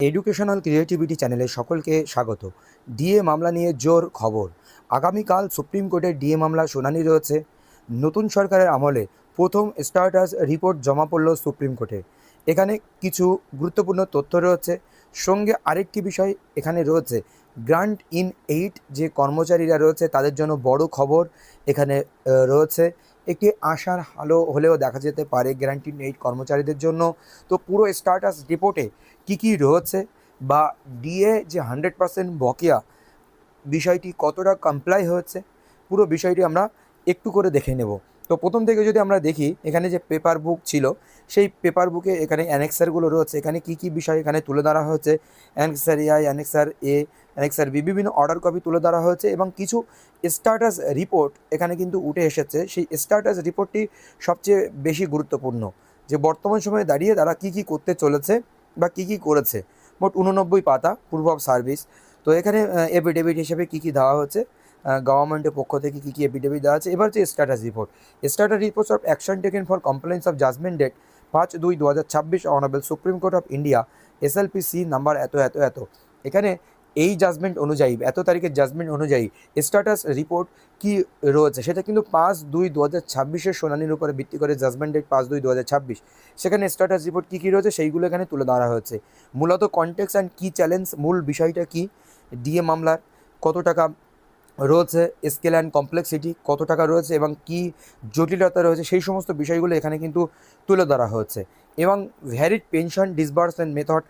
Educational creativity চ্যানেলে সকলকে স্বাগত। ডিএ মামলা নিয়ে জোর খবর। আগামীকাল সুপ্রিম কোর্টের ডিএ মামলা শুনানি রয়েছে। নতুন সরকারের আমলে প্রথম স্ট্যাটাস রিপোর্ট জমা পড়ল সুপ্রিম কোর্টে। এখানে কিছু গুরুত্বপূর্ণ তথ্য রয়েছে, সঙ্গে আরেকটি বিষয় এখানে রয়েছে। গ্রান্ট ইন এইড যে কর্মচারীরা রয়েছে তাদের জন্য বড় খবর এখানে রয়েছে। একটি আশার আলো হলেও দেখা যেতে পারে গ্রান্ট ইন এইড কর্মচারীদের জন্য। তো পুরো স্ট্যাটাস রিপোর্টে কী রয়েছে বা ডিএ যে 100% বকেয়া বিষয়টি কতটা কমপ্লাই হয়েছে, পুরো বিষয়টি আমরা একটু করে দেখে নেব। তো প্রথম থেকে যদি আমরা দেখি, এখানে যে পেপার বুক ছিল সেই পেপার বুকে এখানে অ্যানেক্সারগুলো রয়েছে। এখানে কী বিষয় এখানে তুলে ধরা হয়েছে, annexure A, annexure A, annexure B, বিভিন্ন অর্ডার কপি তুলে ধরা হয়েছে এবং কিছু স্ট্যাটাস রিপোর্ট এখানে কিন্তু উঠে এসেছে। সেই স্ট্যাটাস রিপোর্টটি সবচেয়ে বেশি গুরুত্বপূর্ণ, যে বর্তমান সময়ে দাঁড়িয়ে তারা কী করতে চলেছে বা কী করেছে। মোট 89 পাতা প্রুফ অফ সার্ভিস। তো এখানে এফিডেভিট হিসেবে কী দেওয়া হচ্ছে, গভর্নমেন্টের পক্ষ থেকে কী এফিডেভিট দেওয়া আছে। এবার যে status report of action taken for compliance of judgement date 5/2/2026 honourable Supreme Court of India SLPC number এত এত এত। এখানে এই জাজমেন্ট অনুযায়ী, এত তারিখের জাজমেন্ট অনুযায়ী স্ট্যাটাস রিপোর্ট কি রয়েছে সেটা কিন্তু 5/2/2026 শুনানির উপরে ভিত্তি করে জাজমেন্ট ডেট 5/2/2026। সেখানে স্ট্যাটাস রিপোর্ট কী রয়েছে সেইগুলো এখানে তুলে ধরা হয়েছে। মূলত কনটেক্সট অ্যান্ড কি চ্যালেঞ্জ, মূল বিষয়টা কি, ডিএ মামলার কত টাকা রয়েছে, স্কেল অ্যান্ড কমপ্লেক্সিটি কত টাকা রয়েছে এবং কি জটিলতা রয়েছে, সেই সমস্ত বিষয়গুলো এখানে কিন্তু তুলে ধরা হয়েছে। এবং ভ্যালিড পেনশন ডিসবার্সমেন্ট মেথড,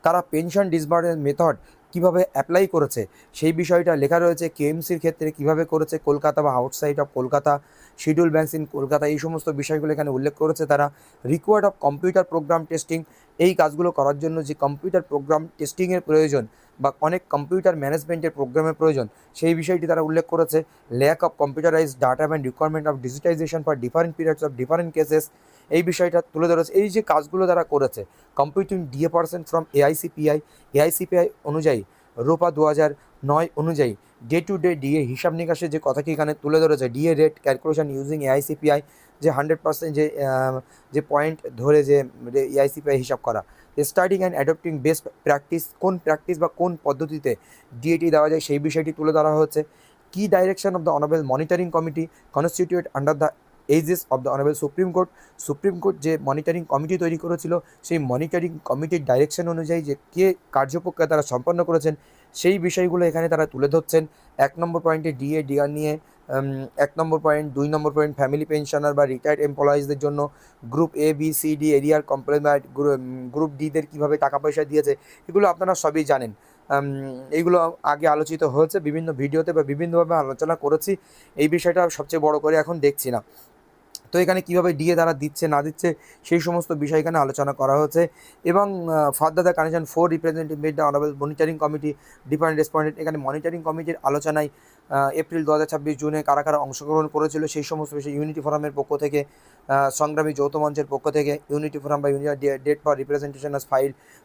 তারা পেনশন ডিসবার্সমেন্ট মেথড কীভাবে অ্যাপ্লাই করেছে সেই বিষয়টা লেখা রয়েছে। কেএমসির ক্ষেত্রে কীভাবে করেছে, কলকাতা বা outside of Kolkata, schedule banks in Kolkata, এই সমস্ত বিষয়গুলো এখানে উল্লেখ করেছে। তারা required of computer program testing, এই কাজগুলো করার জন্য যে কম্পিউটার প্রোগ্রাম টেস্টিংয়ের প্রয়োজন বা অনেক কম্পিউটার ম্যানেজমেন্টের প্রোগ্রামের প্রয়োজন, সেই বিষয়টি তারা উল্লেখ করেছে। Lack of computerise data and requirement of digitisation for different periods of different cases, এই বিষয়টা তুলে ধরেছে। এই যে কাজগুলো তারা করেছে, computing DA percent from AICPI অনুযায়ী, রোপা 2009 অনুযায়ী ডে টু ডে ডিএ হিসাব নিকাশের যে কথাটি এখানে তুলে ধরেছে। DA rate calculation using AICPI, যে 100% যে পয়েন্ট ধরে যে এআইসিপিআই হিসাব করা। Studying and adopting best practice, কোন প্র্যাকটিস বা কোন পদ্ধতিতে ডিএটি দেওয়া যায় সেই বিষয়টি তুলে ধরা হচ্ছে। কি direction of the honourable monitoring committee constitute under the aegis of the honourable Supreme court যে মনিটরিং কমিটি তৈরি করেছিল, সেই মনিটরিং কমিটির ডাইরেকশন অনুযায়ী যে কে কার্যপ্রক্রিয়া তারা সম্পন্ন করেছেন সেই বিষয়গুলো এখানে তারা তুলে ধরছেন। 1 নম্বর পয়েন্টে ডিআর নিয়ে 1 নম্বর পয়েন্ট, 2 নম্বর পয়েন্ট ফ্যামিলি পেনশনার বা রিটায়ার্ড এমপ্লয়িজদের জন্য group A B C D এরিয়ার কমপ্লিমেন্ট, গ্রুপ ডিদের কীভাবে টাকা পয়সা দিয়েছে, এগুলো আপনারা সবই জানেন। এইগুলো আগে আলোচিত হয়েছে বিভিন্ন ভিডিওতে বা বিভিন্নভাবে আলোচনা করেছি। এই বিষয়টা সবচেয়ে বড় করে এখন দেখছি না। তো এখানে কীভাবে ডিএ তারা দিচ্ছে না দিচ্ছে সেই সমস্ত বিষয় এখানে আলোচনা করা হয়েছে। এবং further the connection 4 representative made the honourable monitoring committee different respondent, এখানে মনিটরিং কমিটির আলোচনায় এপ্রিল 2026 জুনে কারা কারা অংশগ্রহণ করেছিল সেই সমস্ত বিষয় ইউনিটি ফোরামের পক্ষ থেকে, সংগ্রামী যৌথ মঞ্চের পক্ষ থেকে ইউনিটি ফোরাম বা union date for representation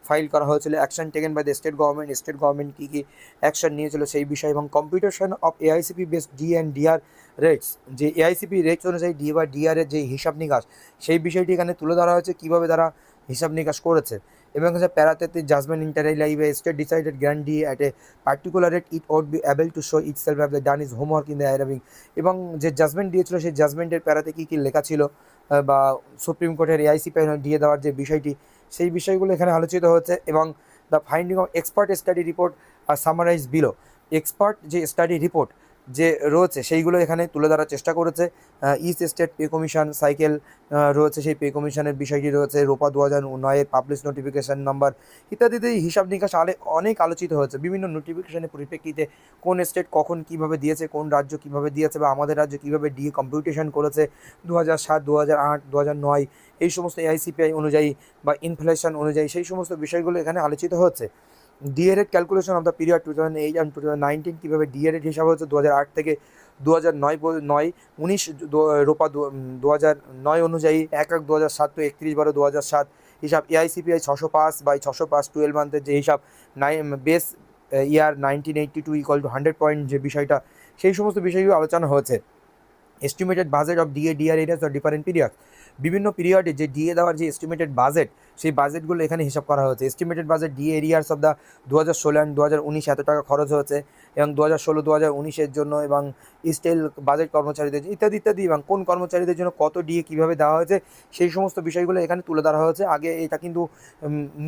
file করা হয়েছিল। Action taken by the state government কী অ্যাকশন নিয়েছিল সেই বিষয়, এবং computation of AICP based D and DR rates, যে এআইসিপি রেটস অনুযায়ী ডি বা ডিআরের যে হিসাব নিকাশ সেই বিষয়টি এখানে তুলে ধরা হয়েছে, কীভাবে তারা হিসাব নিকাশ করেছে। এবং হচ্ছে প্যারাতে judgment interlive state decided grant D at a particular rate it would be able to show it self have the done is homework in the অ্যারাবিং। এবং যে জাজমেন্ট দিয়েছিল সেই জাজমেন্টের প্যারাতে কী লেখা ছিল বা সুপ্রিম কোর্টের এআইসিপি দিয়ে দেওয়ার যে বিষয়টি, সেই বিষয়গুলো এখানে আলোচিত হচ্ছে। এবং the finding of expert study report are summarise below, expert যে স্টাডি রিপোর্ট যে রয়েছে সেইগুলো এখানে তুলে ধরার চেষ্টা করেছে। East state pay commission cycle রয়েছে, সেই পে কমিশনের বিষয়টি রয়েছে। রোপা 2009 পাবলিশ নোটিফিকেশান নাম্বার ইত্যাদিতে হিসাব নিকাশ অনেক আলোচিত হয়েছে। বিভিন্ন নোটিফিকেশনের পরিপ্রেক্ষিতে কোন স্টেট কখন কীভাবে দিয়েছে, কোন রাজ্য কীভাবে দিয়েছে বা আমাদের রাজ্য কীভাবে ডিএ কম্পিউটেশন করেছে 2007, 2008, 2009 এই সমস্ত এআইসিপিআই অনুযায়ী বা ইনফ্লেশন অনুযায়ী, সেই সমস্ত বিষয়গুলো এখানে আলোচিত হচ্ছে। DA rate calculation of the period 2008 and 2019, কীভাবে ডিএ রেট হিসাব হচ্ছে 2008 থেকে 2009 রোপা 2009 অনুযায়ী 1/1/2007 to 31/12/2007 হিসাব। এআইসিপিআই 605/605 12 মান্থের যে হিসাব, base year 1982 equal to 100 point যে বিষয়টা, সেই সমস্ত বিষয়গুলো আলোচনা হয়েছে। Estimated budget of DA DR arrears of different period, বিভিন্ন পিরিয়ডে যে ডিএ দেওয়ার যে এস্টিমেটেড বাজেট, সেই বাজেটগুলো এখানে হিসাব করা হয়েছে। Estimated budget DA arrears of the 2016 and 2019 এত টাকা খরচ হয়েছে, এবং 2016-2019 জন্য, এবং স্টেল বাজেট কর্মচারীদের ইত্যাদি ইত্যাদি, এবং কোন কর্মচারীদের জন্য কত ডিএ কীভাবে দেওয়া হয়েছে সেই সমস্ত বিষয়গুলো এখানে তুলে ধরা হয়েছে। আগে এটা কিন্তু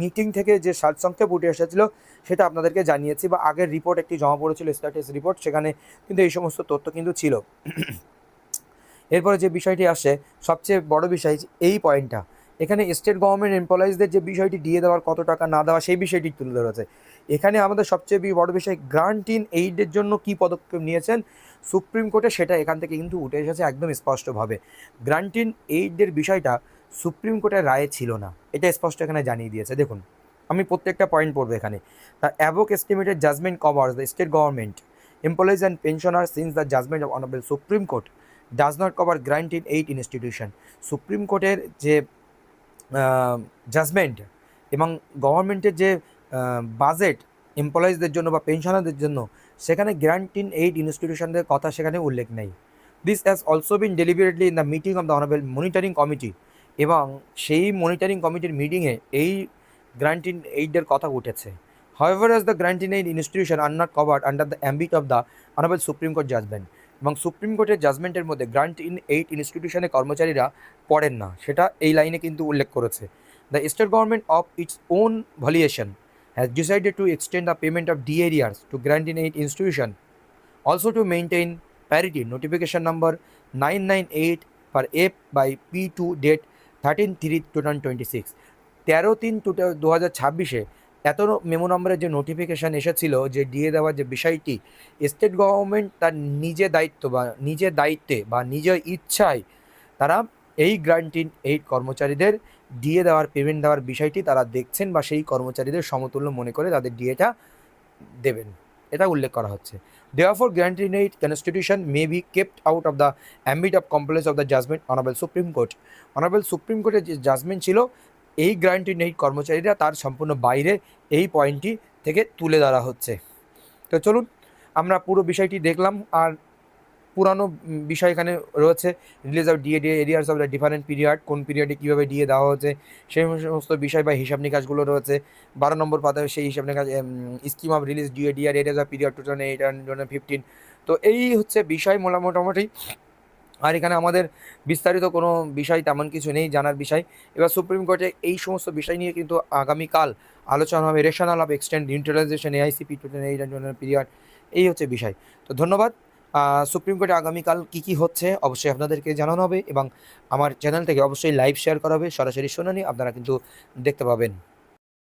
মিটিং থেকে যে সারসংক্ষেপ উঠে এসেছিলো সেটা আপনাদেরকে জানিয়েছি, বা আগের রিপোর্ট একটি জমা পড়েছিল স্ট্যাটাস রিপোর্ট, সেখানে কিন্তু এই সমস্ত তথ্য কিন্তু ছিল। এরপরে যে বিষয়টি আসে, সবচেয়ে বড় বিষয় এই পয়েন্টটা, এখানে স্টেট গভর্নমেন্ট এমপ্লয়িজদের যে বিষয়টি দিয়ে দেওয়ার কত টাকা না দেওয়া সেই বিষয়টি তুলে ধরেছে। এখানে আমাদের সবচেয়ে বড় বিষয় গ্রান্ট ইন এইডের জন্য কী পদক্ষেপ নিয়েছেন সুপ্রিম কোর্টে, সেটা এখান থেকে কিন্তু উঠে এসেছে একদম স্পষ্টভাবে। গ্রান্ট ইন এইডের বিষয়টা সুপ্রিম কোর্টের রায়ে ছিল না, এটা স্পষ্ট এখানে জানিয়ে দিয়েছে। দেখুন, আমি প্রত্যেকটা পয়েন্ট পড়বো এখানে। The above estimated judgment covers the state government employees and pensioner since the judgment of honourable Supreme Court does not cover grant in aid institution. Supreme কোর্টের যে জাজমেন্ট এবং গভর্নমেন্টের যে বাজেট এমপ্লয়িজদের জন্য বা পেনশনারদের জন্য, সেখানে গ্রান্ট ইন এইড ইনস্টিটিউশনদের কথা সেখানে উল্লেখ নেই। This has also been deliberately in the meeting of the honourable monitoring committee, এবং সেই মনিটরিং কমিটির মিটিংয়ে এই গ্রান্ট ইন এইডের কথা উঠেছে। However, as the grant in aid institution are not covered under the ambit of the Honorable Supreme Court judgment, এবং supreme কোর্টের জাজমেন্টের মধ্যে গ্রান্ট ইন এইড ইনস্টিটিউশনের কর্মচারীরা পড়েন না, সেটা এই লাইনে কিন্তু উল্লেখ করেছে। The state government of its own valuation has decided to extend the payment of D arrears two grant in aid institution, also to maintain parity. Notification number 998 per F by P2 date 13/3/2026, 13/3/2026 এত memo নম্বরের যে notification এসেছিল যে DA দেওয়ার যে বিষয়টি, state government তার নিজের দায়িত্বে বা নিজের ইচ্ছায় তারা এই গ্রান্ট ইন এইড কর্মচারীদের ডিএ দেওয়ার পেমেন্ট দেওয়ার বিষয়টি তারা দেখছেন, বা সেই কর্মচারীদের সমতুল্য মনে করে তাদের ডিএটা দেবেন, এটা উল্লেখ করা হচ্ছে। Therefore, grant in aid constitution may be kept out of the ambit of compliance of the judgment Honorable Supreme Court. Honorable Supreme Court যে জাজমেন্ট ছিল, এই গ্রান্ট ইন এইড কর্মচারীরা তার সম্পূর্ণ বাইরে, এই পয়েন্টটি থেকে তুলে ধরা হচ্ছে। তো চলুন আমরা পুরো বিষয়টি দেখলাম। আর পুরানো বিষয় এখানে রয়েছে, release of DA arrears of the different period, কোন পিরিয়ডে কীভাবে ডিএ দেওয়া হচ্ছে সেই সমস্ত বিষয় বা হিসাব নিকাশগুলো রয়েছে। 12 নম্বর পাতায় সেই হিসাব নিকাশ, scheme of release DA DR arrears of period 2008 and 2015। তো এই হচ্ছে বিষয় মোটামুটি। আর এখানে আমাদের বিস্তারিত কোনো বিষয় তেমন কিছু নেই জানার বিষয়। এবার সুপ্রিম কোর্টে এই সমস্ত বিষয় নিয়ে কিন্তু আগামীকাল আলোচনা হবে, rational of extend utilisation AICP 2008 and 2015 period, এই হচ্ছে বিষয়। তো ধন্যবাদ। সুপ্রিম কোর্টে আগামীকাল কী হচ্ছে অবশ্যই আপনাদেরকে জানানো হবে, এবং আমার চ্যানেল থেকে অবশ্যই লাইভ শেয়ার করা হবে, সরাসরি শুনানি আপনারা কিন্তু দেখতে পাবেন।